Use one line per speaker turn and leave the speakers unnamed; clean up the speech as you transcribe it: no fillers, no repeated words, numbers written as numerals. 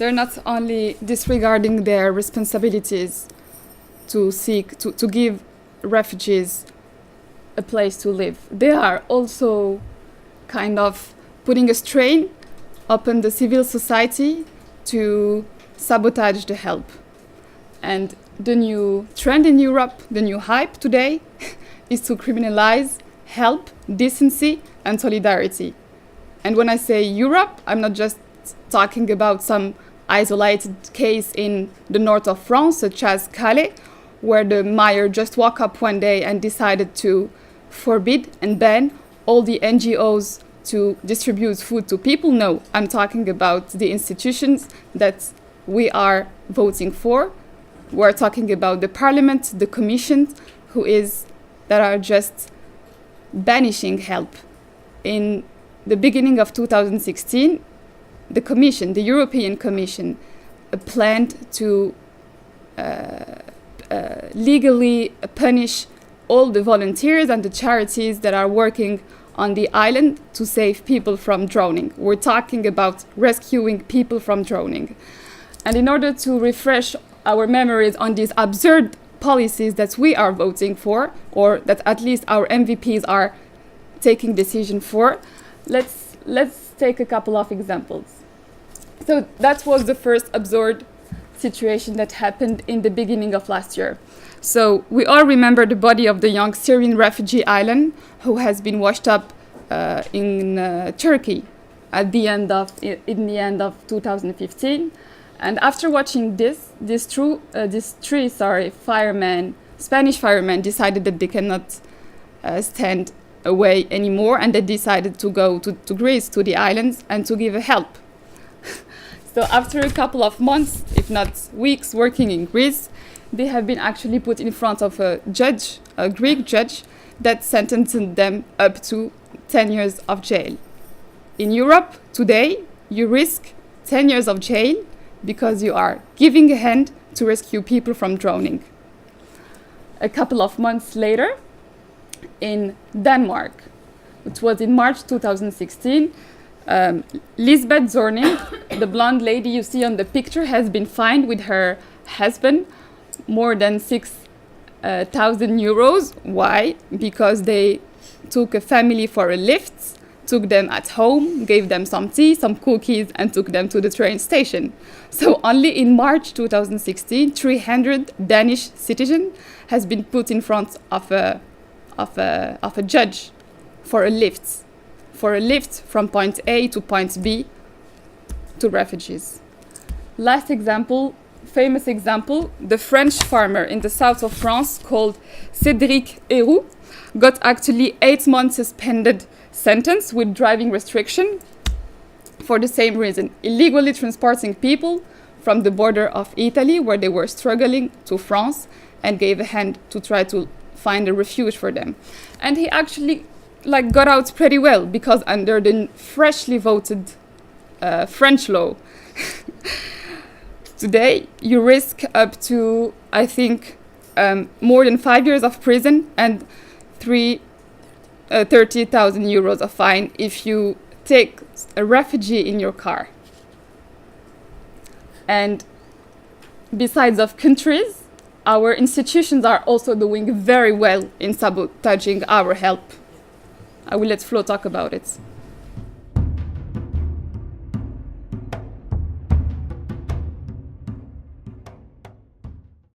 they're not only disregarding their responsibilities to give refugees a place to live, they are also kind of putting a strain upon the civil society to sabotage the help. And the new trend in Europe, the new hype today, is to criminalize help, decency, and solidarity. And when I say Europe, I'm not just talking about some isolated case in the north of France, such as Calais, where the mayor just woke up one day and decided to forbid and ban all the NGOs to distribute food to people. No, I'm talking about the institutions that we are voting for. We're talking about the parliament, the commission, that are just banishing help. In the beginning of 2016, the Commission, the European Commission, planned to legally punish all the volunteers and the charities that are working on the island to save people from drowning. We're talking about rescuing people from drowning. And in order to refresh our memories on these absurd policies that we are voting for, or that at least our MVPs are taking decision for, let's take a couple of examples. So that was the first absurd situation that happened in the beginning of last year. So we all remember the body of the young Syrian refugee Aylan, who has been washed up in Turkey in the end of 2015. And after watching these three Spanish firemen decided that they cannot stand away anymore, and they decided to go to Greece, to the islands, and to give help. So after a couple of months, if not weeks, working in Greece, they have been actually put in front of a Greek judge, that sentenced them up to 10 years of jail. In Europe today, you risk 10 years of jail because you are giving a hand to rescue people from drowning. A couple of months later, in Denmark, it was in March 2016, Lisbeth Zornig, the blonde lady you see on the picture, has been fined with her husband more than 6,000 euros. Why? Because they took a family for a lift, took them at home, gave them some tea, some cookies, and took them to the train station. So only in March 2016, 300 Danish citizens has been put in front of a judge for a lift from point A to point B to refugees. Last example, famous example, the French farmer in the south of France called Cédric Héroux got actually 8 months suspended sentence with driving restriction for the same reason, illegally transporting people from the border of Italy, where they were struggling, to France, and gave a hand to try to find a refuge for them. And he actually got out pretty well, because under the freshly voted French law, today you risk up to, I think, more than 5 years of prison and 30,000 euros of fine if you take a refugee in your car. And besides of countries, our institutions are also doing very well in sabotaging our help. I will let Flo talk about it.